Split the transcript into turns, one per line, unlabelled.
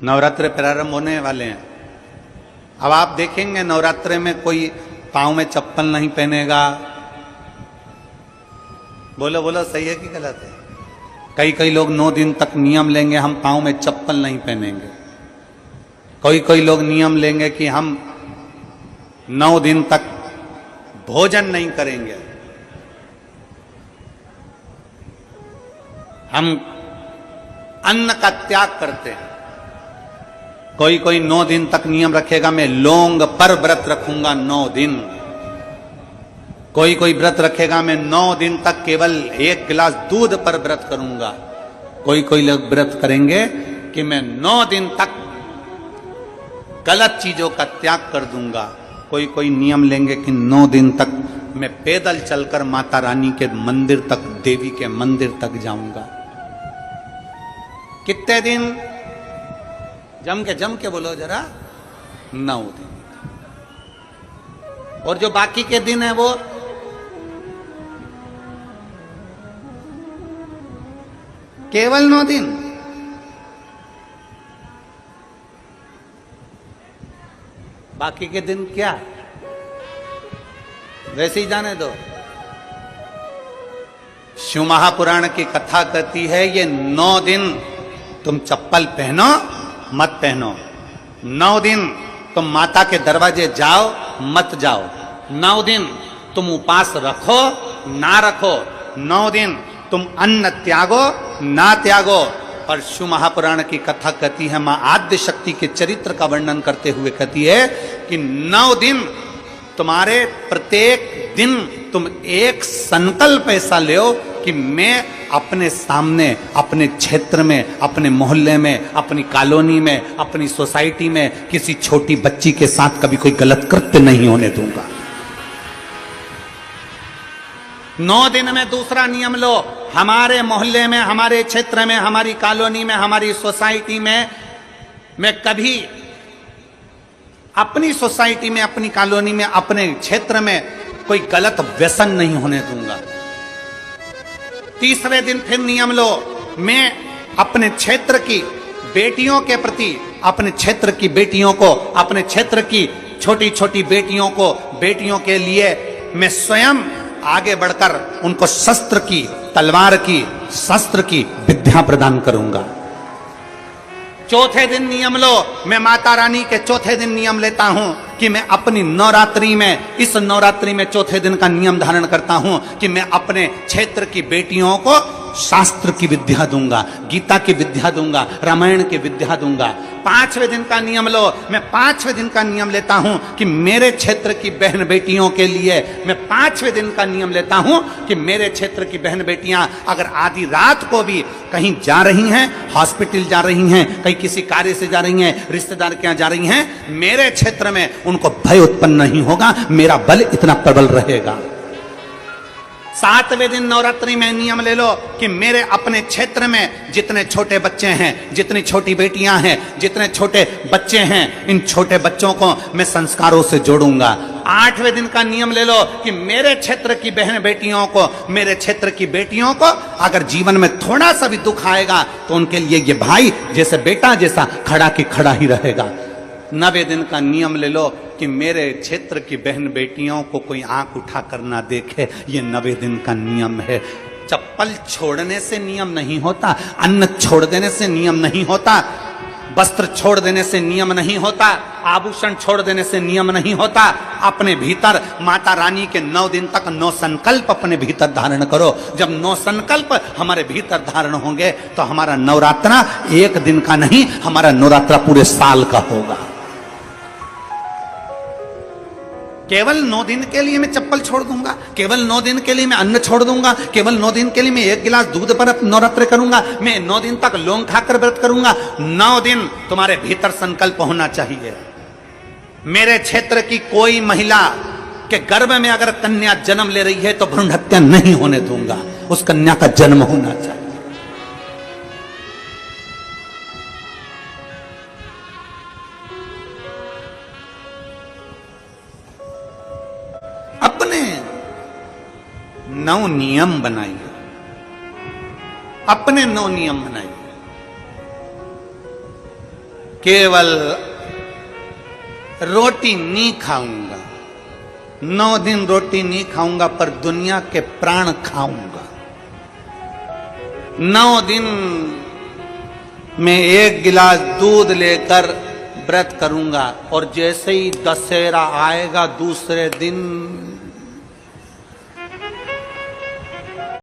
नवरात्र प्रारंभ होने वाले हैं। अब आप देखेंगे नवरात्रे में कोई पांव में चप्पल नहीं पहनेगा। बोलो बोलो, सही है कि गलत है? कई कई लोग 9 दिन तक नियम लेंगे, हम पांव में चप्पल नहीं पहनेंगे। कोई कोई लोग नियम लेंगे कि हम 9 दिन तक भोजन नहीं करेंगे, हम अन्न का त्याग करते हैं। कोई कोई 9 दिन तक नियम रखेगा, मैं लौंग पर व्रत रखूंगा 9 दिन। कोई कोई व्रत रखेगा, मैं 9 दिन तक केवल 1 गिलास दूध पर व्रत करूंगा। कोई कोई लोग व्रत करेंगे कि मैं 9 दिन तक गलत चीजों का त्याग कर दूंगा। कोई कोई नियम लेंगे कि 9 दिन तक मैं पैदल चलकर माता रानी के मंदिर तक, देवी के मंदिर तक जाऊंगा। कितने दिन? जम के बोलो जरा, 9 दिन। और जो बाकी के दिन है वो केवल 9 दिन। बाकी के दिन क्या? वैसे ही जाने दो। शिव महापुराण की कथा कहती है ये 9 दिन तुम चप्पल पहनो मत पहनो, 9 दिन तुम माता के दरवाजे जाओ मत जाओ, 9 दिन तुम उपास रखो ना रखो, 9 दिन तुम अन्न त्यागो ना त्यागो। और शिव महापुराण की कथा कहती है, मां आद्य शक्ति के चरित्र का वर्णन करते हुए कहती है कि 9 दिन तुम्हारे प्रत्येक दिन तुम एक संकल्प ऐसा लो कि मैं अपने सामने, अपने क्षेत्र में, अपने मोहल्ले में, अपनी कॉलोनी में, अपनी सोसाइटी में किसी छोटी बच्ची के साथ कभी कोई गलत कृत्य नहीं होने दूंगा। 9 दिन में दूसरा नियम लो, हमारे मोहल्ले में, हमारे क्षेत्र में, हमारी कॉलोनी में, हमारी सोसाइटी में मैं कभी अपनी सोसाइटी में, अपनी कॉलोनी में, अपने क्षेत्र में कोई गलत व्यसन नहीं होने दूंगा। तीसरे दिन फिर नियम लो, मैं अपने क्षेत्र की बेटियों के प्रति, अपने क्षेत्र की बेटियों को, अपने क्षेत्र की छोटी छोटी बेटियों को, बेटियों के लिए मैं स्वयं आगे बढ़कर उनको शस्त्र की, तलवार की, शस्त्र की विद्या प्रदान करूंगा। चौथे दिन नियम लो, मैं माता रानी के चौथे दिन नियम लेता हूं कि मैं अपनी नवरात्रि में, इस नवरात्रि में चौथे दिन का नियम धारण करता हूं कि मैं अपने क्षेत्र की बेटियों को शास्त्र की विद्या दूंगा, गीता की विद्या दूंगा, रामायण की विद्या दूंगा। 5वें दिन का नियम लो, मैं 5वें दिन का नियम लेता हूं कि मेरे क्षेत्र की बहन बेटियों के लिए, मैं 5वें दिन का नियम लेता हूं कि मेरे क्षेत्र की बहन बेटियां अगर आधी रात को भी कहीं जा रही हैं, हॉस्पिटल जा रही हैं, कहीं किसी कार्य से जा रही हैं, रिश्तेदार के यहां जा रही हैं, मेरे क्षेत्र में उनको भय उत्पन्न नहीं होगा, मेरा बल इतना प्रबल रहेगा। 7वें दिन नवरात्रि में नियम ले लो कि मेरे अपने क्षेत्र में जितने छोटे बच्चे हैं, जितनी छोटी बेटियां हैं, जितने छोटे बच्चे हैं, इन छोटे बच्चों को मैं संस्कारों से जोड़ूंगा। 8वें दिन का नियम ले लो कि मेरे क्षेत्र की बहन बेटियों को, मेरे क्षेत्र की बेटियों को अगर जीवन में थोड़ा सा भी दुख आएगा तो उनके लिए ये भाई जैसे बेटा जैसा खड़ा की खड़ा ही रहेगा। 9वें दिन का नियम ले लो कि मेरे क्षेत्र की बहन बेटियों को कोई आंख उठा कर ना देखे, ये 9वें दिन का नियम है। चप्पल छोड़ने से नियम नहीं होता, अन्न छोड़ देने से नियम नहीं होता, वस्त्र छोड़ देने से नियम नहीं होता, आभूषण छोड़ देने से नियम नहीं होता। अपने भीतर माता रानी के 9 दिन तक 9 संकल्प अपने भीतर धारण करो। जब 9 संकल्प हमारे भीतर धारण होंगे तो हमारा नवरात्रा 1 दिन का नहीं, हमारा नवरात्रा पूरे साल का होगा। केवल 9 दिन के लिए मैं चप्पल छोड़ दूंगा, केवल 9 दिन के लिए मैं अन्न छोड़ दूंगा, केवल 9 दिन के लिए मैं 1 गिलास दूध पर नवरात्र करूंगा, मैं 9 दिन तक लौंग खाकर व्रत करूंगा। 9 दिन तुम्हारे भीतर संकल्प होना चाहिए। मेरे क्षेत्र की कोई महिला के गर्भ में अगर कन्या जन्म ले रही है तो भ्रूण हत्या नहीं होने दूंगा, उस कन्या का जन्म होना चाहिए। अपने 9 नियम बनाइए, अपने 9 नियम बनाइए। केवल रोटी नहीं खाऊंगा, 9 दिन रोटी नहीं खाऊंगा, पर दुनिया के प्राण खाऊंगा। 9 दिन में 1 गिलास दूध लेकर व्रत करूंगा, और जैसे ही दशहरा आएगा दूसरे दिन